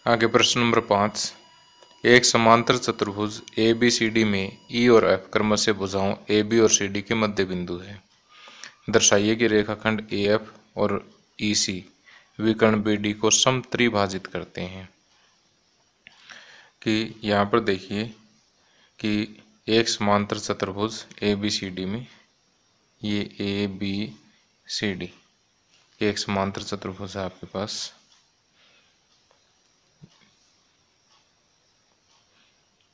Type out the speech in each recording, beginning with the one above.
आगे प्रश्न नंबर 5। एक समांतर चतुर्भुज ए बी सी डी में ई और एफ क्रमशः भुजाओं ए बी और सी डी के मध्य बिंदु है। दर्शाइए कि रेखाखंड ए एफ और ई सी विकर्ण बी डी को समत्रिभाजित करते हैं। कि यहाँ पर देखिए कि एक समांतर चतुर्भुज ए बी सी डी में ये ए बी सी डी एक समांतर चतुर्भुज है आपके पास।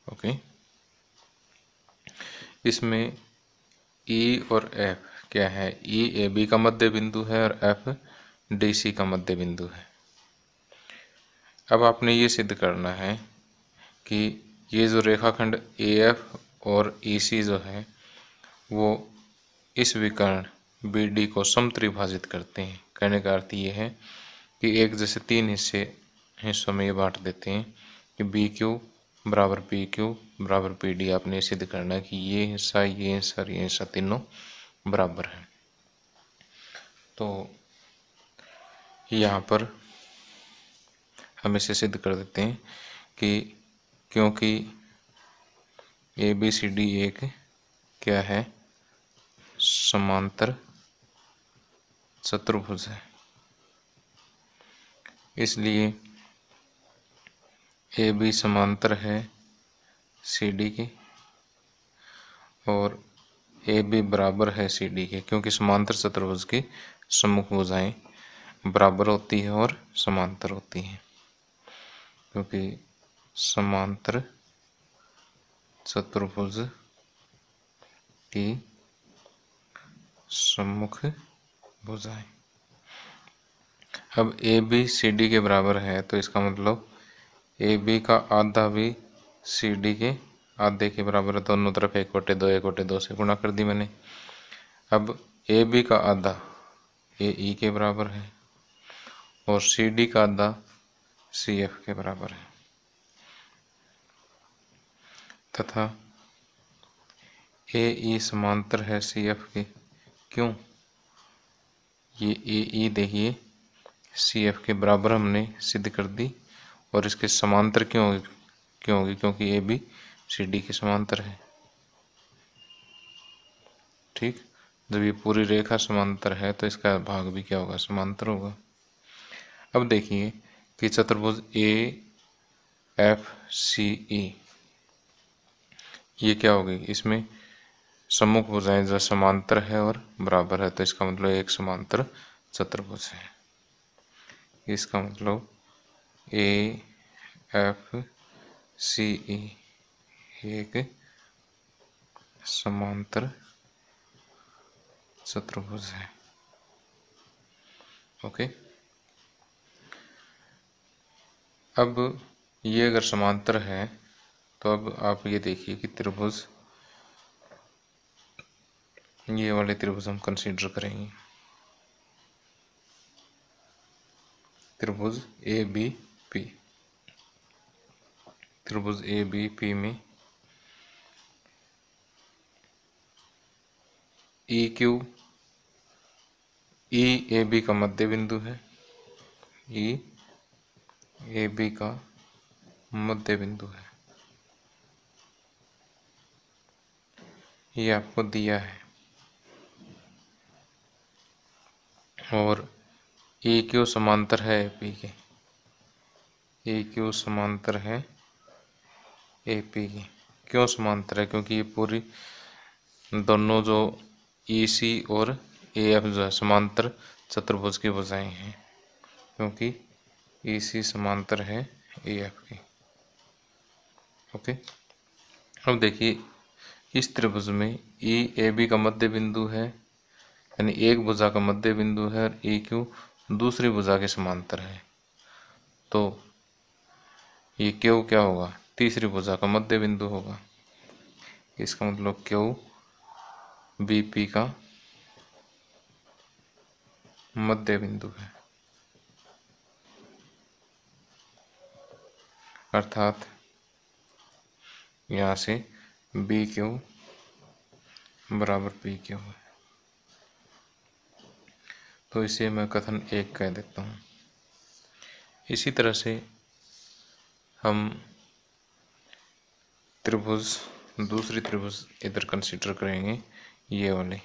ओके, इसमें ई और एफ क्या है? ई ए बी का मध्य बिंदु है और एफ डी सी का मध्य बिंदु है। अब आपने ये सिद्ध करना है कि ये जो रेखाखंड ए एफ और ई सी जो है वो इस विकर्ण बी डी को समत्रिभाजित करते हैं। कहने का अर्थ ये है कि एक जैसे तीन हिस्सों में ये बांट देते हैं कि बी क्यू बराबर पी क्यू बराबर पी डी। आपने सिद्ध करना है कि ये हिस्सा और ये हिस्सा तीनों बराबर है। तो यहाँ पर हम इसे सिद्ध कर देते हैं कि क्योंकि ए बी सी डी एक क्या है? समांतर चतुर्भुज है, इसलिए ए बी समांतर है सी डी के और ए बी बराबर है सी डी के, क्योंकि समांतर चतुर्भुज की सम्मुख भुजाएं बराबर होती है और समांतर होती हैं। क्योंकि समांतर चतुर्भुज की सम्मुख भुजाएं अब ए बी सी डी के बराबर है, तो इसका मतलब ए बी का आधा भी सी डी के आधे के बराबर है। दोनों तरफ 1/2 से गुणा कर दी मैंने। अब ए बी का आधा ए ई के बराबर है और सी डी का आधा सी एफ के बराबर है, तथा ए ई समांतर है सी एफ के। क्यों? ये ए ई देखिए सी एफ के बराबर हमने सिद्ध कर दी, और इसके समांतर क्यों होगी? क्योंकि ए बी सी डी के समांतर है। ठीक, जब ये पूरी रेखा समांतर है तो इसका भाग भी क्या होगा? समांतर होगा। अब देखिए कि चतुर्भुज ए एफ सी ई ये क्या होगी? इसमें सम्मुख भुजाएं जो समांतर है और बराबर है, तो इसका मतलब एक समांतर चतुर्भुज है। इसका मतलब ए एफ सी ई एक समांतर चतुर्भुज है। ओके, अब ये अगर समांतर है तो अब आप ये देखिए कि त्रिभुज, ये वाले त्रिभुज हम कंसीडर करेंगे। त्रिभुज ए बी पी, त्रिभुज ए बी पी में E Q E A B का मध्य बिंदु है, ई ए बी का मध्य बिंदु है, ये आपको दिया है। और ए क्यू समांतर है ए पी के, ए क्यू समांतर है ए पी के। क्यों समांतर है? क्योंकि ये पूरी दोनों जो ई सी और ए एफ जो है समांतर चतुर्भुज की भुजाएं हैं, क्योंकि ई सी समांतर है ए एफ की। ओके, अब देखिए इस त्रिभुज में ई ए बी का मध्य बिंदु है, यानी एक भुजा का मध्य बिंदु है, और ए क्यू दूसरी भुजा के समांतर है, तो ये क्यू क्या होगा? तीसरी भुजा का मध्य बिंदु होगा। इसका मतलब क्यू बी पी का मध्य बिंदु है, अर्थात यहाँ से बी क्यू बराबर पी क्यू है। तो इसे मैं कथन 1 कह देता हूँ। इसी तरह से हम त्रिभुज, दूसरी त्रिभुज इधर कंसीडर करेंगे, ये वाले।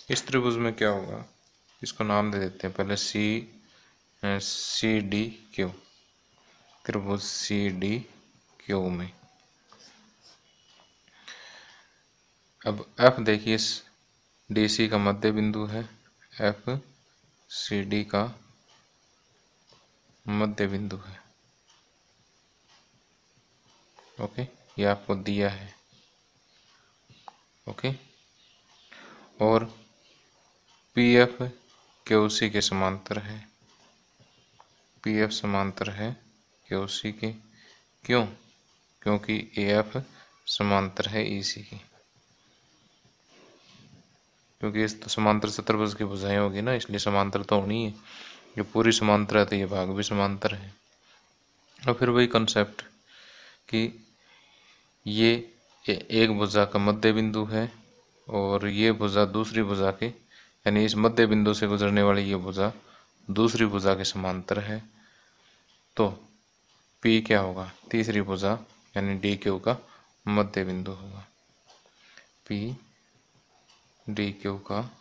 इस त्रिभुज में क्या होगा, इसको नाम दे देते हैं पहले सी डी क्यू। त्रिभुज सी डी क्यू में अब एफ देखिए, डी सी का मध्य बिंदु है, एफ सी डी का मध्य बिंदु है। ओके, ये आपको दिया है। ओके, और पी एफ क्यू सी के समांतर है, पी एफ समांतर है क्यू सी के। क्यों? क्योंकि ए एफ समांतर है ई सी की, क्योंकि इस तो समांतर चतुर्भुज की भुजाएं होगी ना, इसलिए समांतर तो होनी है। जो पूरी समांतर है तो ये भाग भी समांतर है। और फिर वही कंसेप्ट कि ये एक भुजा का मध्य बिंदु है और ये भुजा दूसरी भुजा के, यानी इस मध्य बिंदु से गुजरने वाली ये भुजा दूसरी भुजा के समांतर है। तो P क्या होगा, तीसरी भुजा यानी डी क्यू का मध्य बिंदु होगा। P डी क्यू का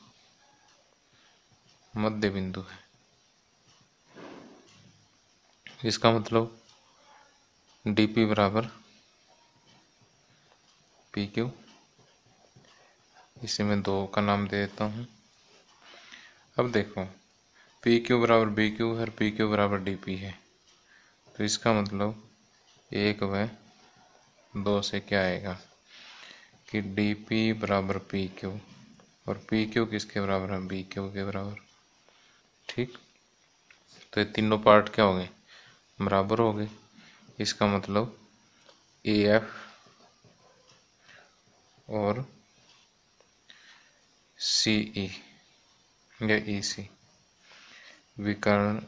मध्य बिंदु है। इसका मतलब dP बराबर पी क्यू, इसे मैं 2 का नाम दे देता हूँ। अब देखो, पी क्यू बराबर बी क्यू है और पी क्यू बराबर डी पी है, तो इसका मतलब 1/2 से क्या आएगा कि डी पी बराबर पी क्यू, और पी क्यू किसके बराबर है, बी क्यू के बराबर। ठीक, तो ये तीनों पार्ट क्या हो गए, बराबर हो गए। इसका मतलब ए एफ और सी ई या ई सी विकर्ण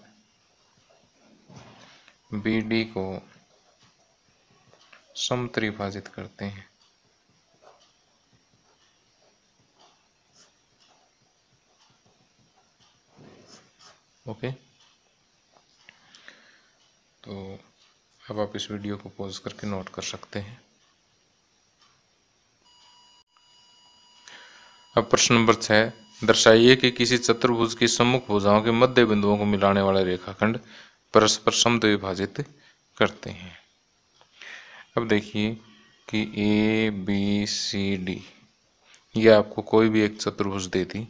बी डी को समत्रिभाजित करते हैं। ओके, तो अब आप इस वीडियो को पॉज करके नोट कर सकते हैं। अब प्रश्न नंबर 6, दर्शाइए कि किसी चतुर्भुज की सम्मुख भुजाओं के मध्य बिंदुओं को मिलाने वाले रेखाखंड परस्पर समद्विभाजित करते हैं। अब देखिए कि ए बी सी डी, ये आपको कोई भी एक चतुर्भुज दे दी,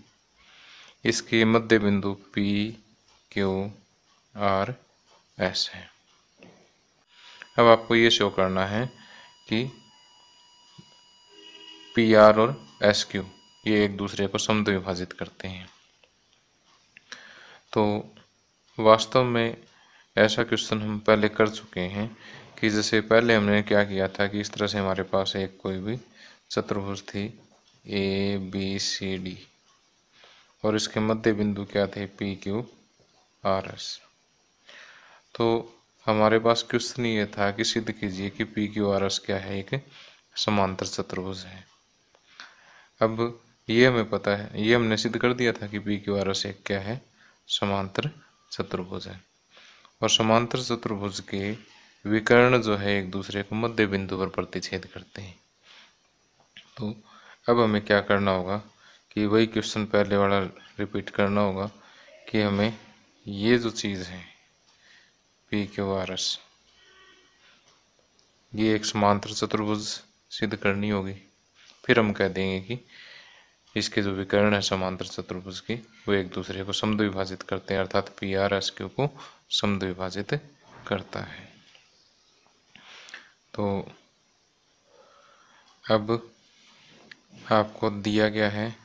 इसके मध्य बिंदु पी क्यू आर एस है। अब आपको ये शो करना है कि पी आर और एस क्यू ये एक दूसरे को समद्विभाजित करते हैं। तो वास्तव में ऐसा क्वेश्चन हम पहले कर चुके हैं कि जैसे पहले हमने क्या किया था कि इस तरह से हमारे पास एक कोई भी चतुर्भुज थी ए बी सी डी और इसके मध्य बिंदु क्या थे, पी क्यू आर एस। तो हमारे पास क्वेश्चन ये था कि सिद्ध कीजिए कि पी क्यू आर एस क्या है, एक समांतर चतुर्भुज है। अब ये हमें पता है, ये हमने सिद्ध कर दिया था कि पी क्यू आर एस एक क्या है, समांतर चतुर्भुज है। और समांतर चतुर्भुज के विकर्ण जो है एक दूसरे को मध्य बिंदु पर प्रतिच्छेद करते हैं। तो अब हमें क्या करना होगा कि वही क्वेश्चन पहले वाला रिपीट करना होगा कि हमें ये जो चीज़ है पी क्यू आर एस, ये एक समांतर चतुर्भुज सिद्ध करनी होगी। फिर हम कह देंगे कि इसके जो विकर्ण है समांतर चतुर्भुज की वो एक दूसरे को समद्विभाजित करते हैं, अर्थात पी आर एस क्यू को समद्विभाजित करता है। तो अब आपको दिया गया है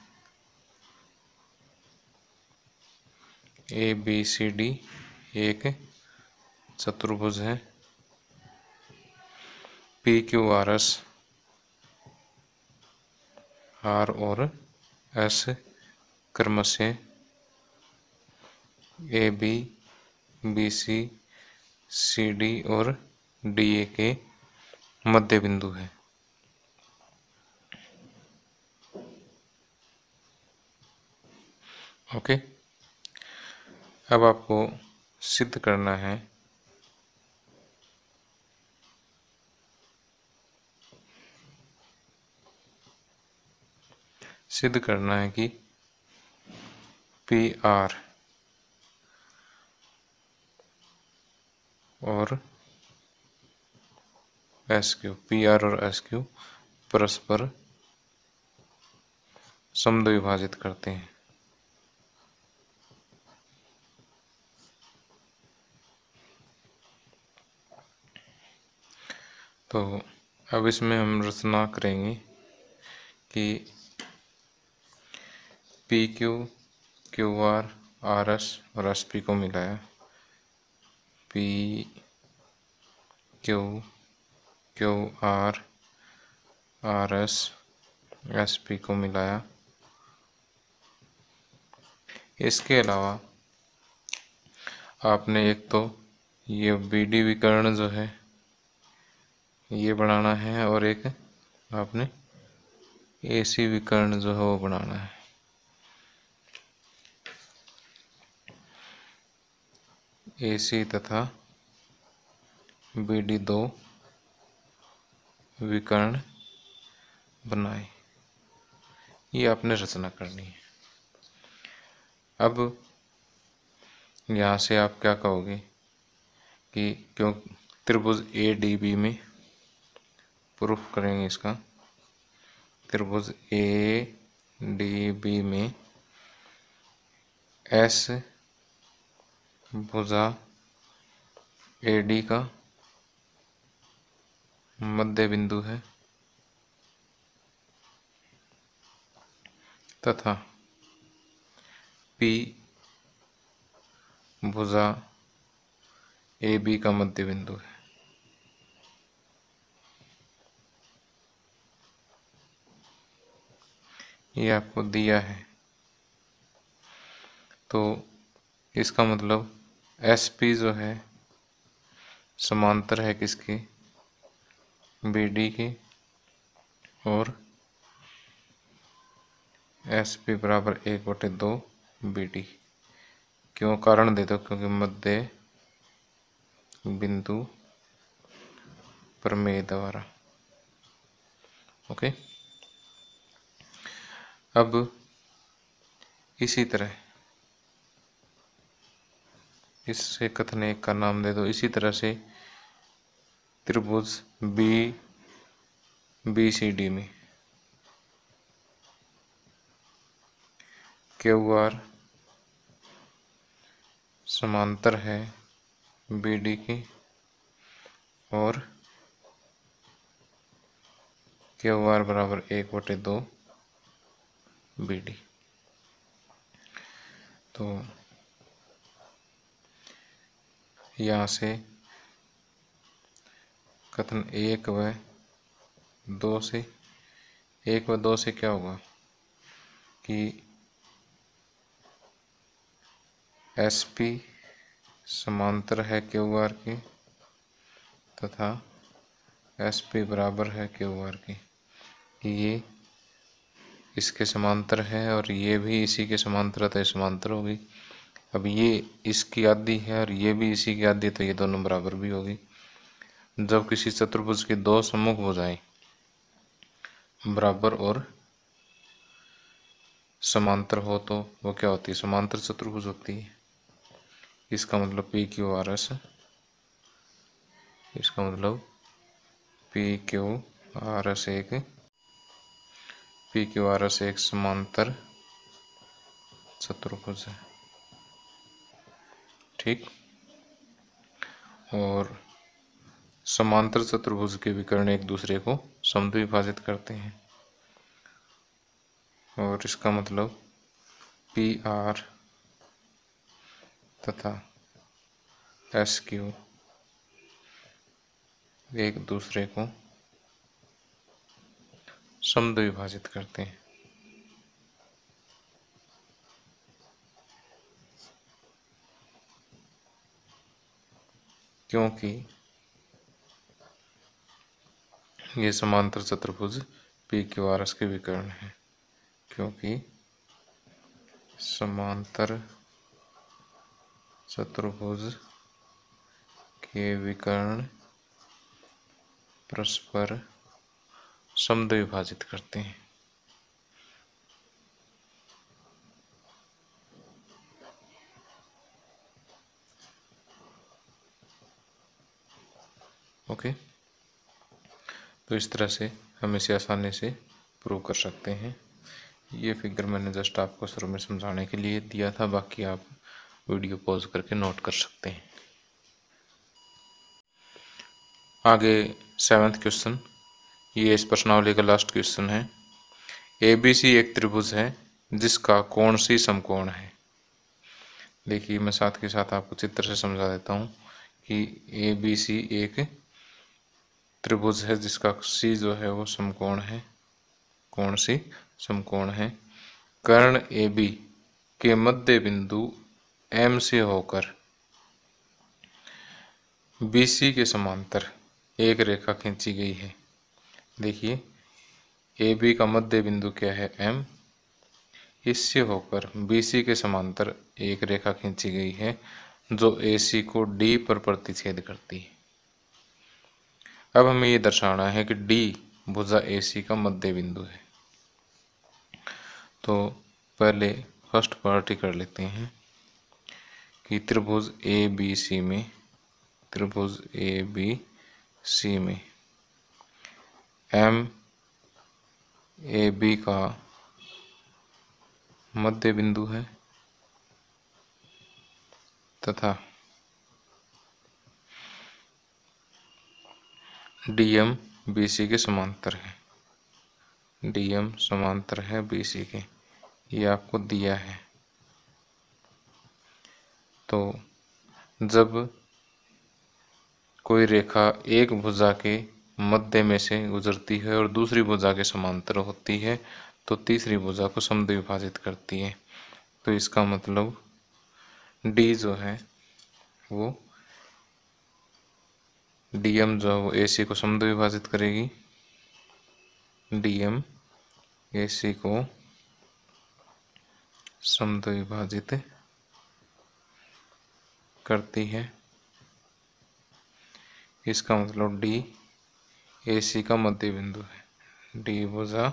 ए बी सी डी एक चतुर्भुज है, P Q R S R और एस क्रमशः A B B C C D और डी ए के मध्य बिंदु है। ओके, अब आपको सिद्ध करना है कि पी आर और एस क्यू, पी आर और एस क्यू परस्पर समद्विभाजित करते हैं। तो अब इसमें हम रचना करेंगे कि P Q, Q R, R S और एस पी को मिलाया, P Q, Q R, R S, S P को मिलाया। इसके अलावा आपने एक तो ये बी डी विकर्ण जो है ये बनाना है और एक आपने एसी विकर्ण जो है वो बनाना है। एसी तथा बी डी दो विकर्ण बनाए, ये आपने रचना करनी है। अब यहाँ से आप क्या कहोगे कि क्यों त्रिभुज ए डी बी में प्रूफ करेंगे इसका, त्रिभुज ए डी बी में एस भुजा ए डी का मध्य बिंदु है तथा पी भुजा ए बी का मध्य बिंदु है। ये आपको दिया है, तो इसका मतलब एस पी जो है समांतर है किसके, बी डी के, और एस पी बराबर 1/2 बी डी। क्यों, कारण दे दो, क्योंकि मध्य बिंदु प्रमेय द्वारा। ओके, अब इसी तरह इससे कथन एक का नाम दे दो। इसी तरह से त्रिभुज बी सी डी में क्यू आर समांतर है बी डी की और क्यू आर बराबर 1/2 बी डी। तो यहाँ से कथन 1 व 2 से, 1 व 2 से क्या होगा कि एस पी समांतर है क्यू आर की तथा एस पी बराबर है क्यू आर की। ये इसके समांतर है और ये भी इसी के समांतर है, तो समांतर होगी। अब ये इसकी आधी है और ये भी इसी की आधी है, तो ये दोनों बराबर भी होगी। जब किसी चतुर्भुज की दो सम्मुख भुजाएं बराबर और समांतर हो तो वो क्या होती है, समांतर चतुर्भुज होती है। इसका मतलब पी क्यू आर एस, इसका मतलब पी क्यू आर एस एक समांतर चतुर्भुज है। ठीक, और समांतर चतुर्भुज के विकर्ण एक दूसरे को समद्विभाजित करते हैं, और इसका मतलब पी आर तथा एस क्यू एक दूसरे को समद्विभाजित करते हैं। क्योंकि ये समांतर चतुर्भुज पी क्यू आर एस के विकर्ण है, क्योंकि समांतर चतुर्भुज के विकर्ण परस्पर समद्विभाजित करते हैं। ओके, तो इस तरह से हम इसे आसानी से प्रूव कर सकते हैं। ये फिगर मैंने जस्ट आपको शुरू में समझाने के लिए दिया था, बाकी आप वीडियो पॉज करके नोट कर सकते हैं। आगे 7th क्वेश्चन, ये इस प्रश्नावली का लास्ट क्वेश्चन है। ABC एक त्रिभुज है जिसका कोण C समकोण है। देखिए, मैं साथ के साथ आपको चित्र से समझा देता हूँ कि ABC एक त्रिभुज है जिसका C जो है वो समकोण है, कोण C समकोण है। कर्ण AB के मध्य बिंदु M से होकर BC के समांतर एक रेखा खींची गई है। देखिए, AB का मध्य बिंदु क्या है, M, इससे होकर BC के समांतर एक रेखा खींची गई है जो AC को D पर प्रतिच्छेद करती है। अब हमें ये दर्शाना है कि D भुजा AC का मध्य बिंदु है। तो पहले फर्स्ट पार्ट ही कर लेते हैं कि त्रिभुज ABC में MAB का मध्य बिंदु है तथा DM BC के समांतर है। DM समांतर है BC के, ये आपको दिया है। तो जब कोई रेखा एक भुजा के मध्य में से गुजरती है और दूसरी भुजा के समांतर होती है तो तीसरी भुजा को समद्विभाजित करती है। तो इसका मतलब D जो है वो DM जो है वो AC को समद्विभाजित करेगी, DM AC को समद्विभाजित करती है। इसका मतलब D AC का मध्य बिंदु है, D भुजा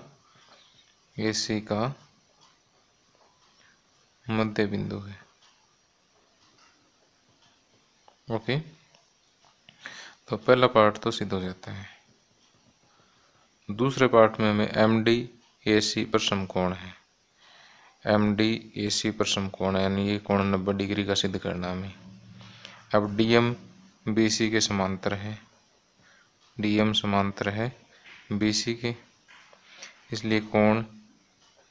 AC का मध्य बिंदु है। ओके, तो पहला पार्ट तो सिद्ध हो जाता है। दूसरे पार्ट में हमें MD AC पर समकोण है, MD AC पर समकोण है, यानी ये कोण 90 डिग्री का सिद्ध करना हमें। अब DM BC के समांतर है, DM समांतर है BC के, इसलिए कोण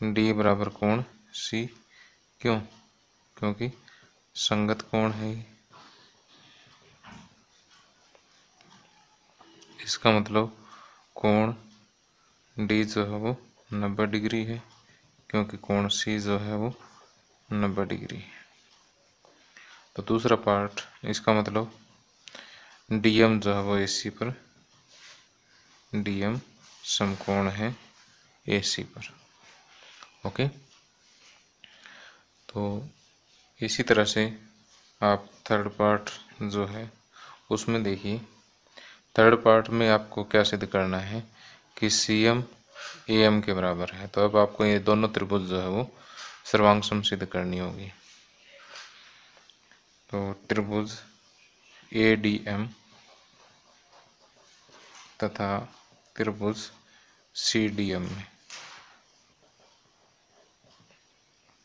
D बराबर कोण C। क्यों? क्योंकि संगत कोण है। इसका मतलब कोण D जो है वो 90 डिग्री है, क्योंकि कोण C जो है वो 90 डिग्री है। तो दूसरा पार्ट, इसका मतलब DM जो है वो AC पर, DM समकोण है AC पर। ओके, तो इसी तरह से आप थर्ड पार्ट जो है उसमें देखिए, थर्ड पार्ट में आपको क्या सिद्ध करना है कि CM AM के बराबर है। तो अब आपको ये दोनों त्रिभुज जो है वो सर्वांग सिद्ध करनी होगी। तो त्रिभुज ADM तथा त्रिभुज CDM में,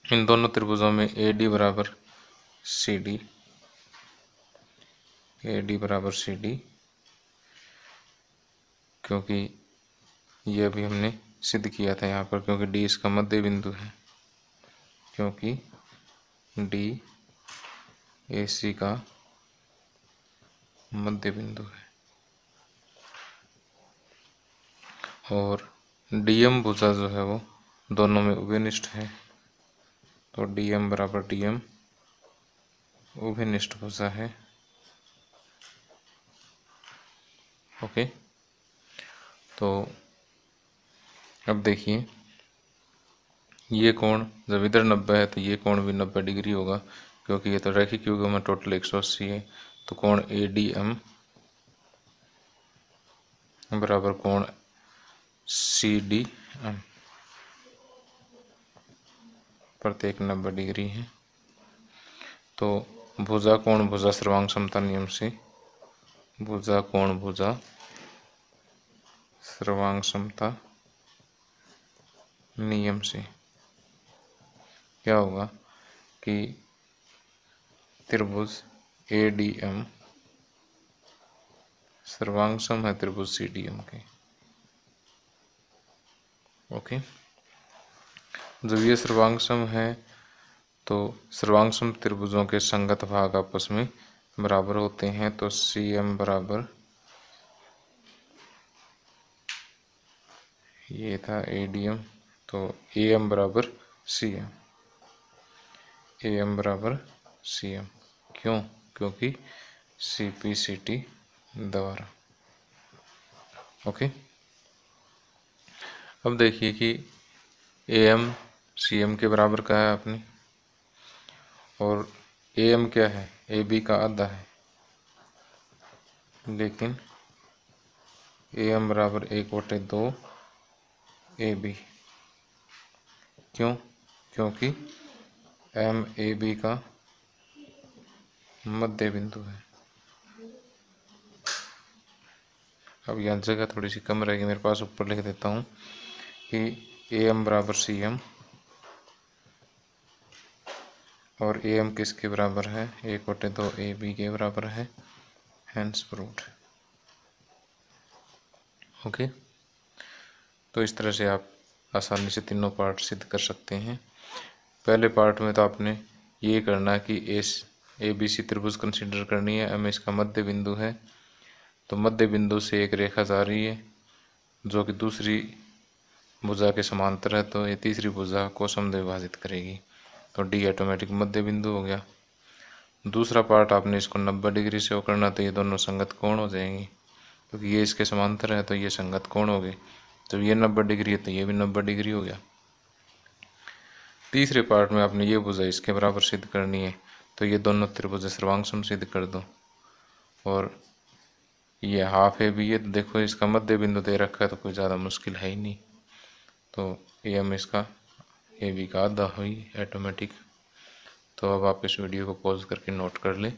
इन दोनों त्रिभुजों में AD बराबर CD, क्योंकि यह भी हमने सिद्ध किया था यहाँ पर, क्योंकि D इसका मध्य बिंदु है, क्योंकि D AC का मध्य बिंदु है। और DM भुजा जो है वो दोनों में उभयनिष्ठ है, तो DM बराबर DM उभयनिष्ठ भुजा है। ओके, तो अब देखिए, ये कोण जब इधर 90 है तो ये कोण भी 90 डिग्री होगा, क्योंकि ये तो रैखिक युग्म में टोटल 180 है, तो कोण ADM बराबर कोण CDM प्रत्येक 90 डिग्री है। तो भुजा कोण भुजा सर्वांग समता नियम से भुजा कोण भुजा सर्वांग समता नियम से क्या होगा कि त्रिभुज ADM सर्वांग सम है त्रिभुज CDM के। ओके, जब ये सर्वांग सम है तो सर्वांग सम त्रिभुजों के संगत भाग आपस में बराबर होते हैं। तो CM बराबर, ये था ADM, तो AM बराबर CM, AM बराबर CM। क्यों? क्योंकि CP/CT द्वारा। ओके, अब देखिए कि AM CM के बराबर का है आपने, और AM क्या है? AB का आधा है, लेकिन AM बराबर 1/2 AB। क्यों? क्योंकि M AB का मध्य बिंदु है। अब यहाँ जगह थोड़ी सी कम रहेगी मेरे पास, ऊपर लिख देता हूँ कि AM बराबर CM और AM किसके बराबर है? 1/2 AB के बराबर है। Hence proved. ओके, तो इस तरह से आप आसानी से तीनों पार्ट सिद्ध कर सकते हैं। पहले पार्ट में तो आपने ये करना है कि ABC त्रिभुज कंसीडर करनी है। M इसका मध्य बिंदु है, तो मध्य बिंदु से एक रेखा जा रही है जो कि दूसरी भुजा के समांतर है, तो ये तीसरी भुजा को समद्विभाजित करेगी, तो D ऑटोमेटिक मध्य बिंदु हो गया। दूसरा पार्ट आपने इसको 90 डिग्री से वो करना, तो ये दोनों संगत कोण हो जाएंगे, क्योंकि ये इसके समांतर है तो ये संगत कोण हो गए। तो ये 90 डिग्री है तो ये भी 90 डिग्री हो गया। तीसरे पार्ट में आपने ये भुजा इसके बराबर सिद्ध करनी है, तो ये दोनों त्रिभुज सर्वांग सम सिद्ध कर दो। और ये हाफ AB है, तो देखो इसका मध्य बिंदु दे रखा है, तो कोई ज़्यादा मुश्किल है ही नहीं। तो AM इसका AB का आधा हुई ऑटोमेटिक। तो अब आप इस वीडियो को पॉज करके नोट कर लें।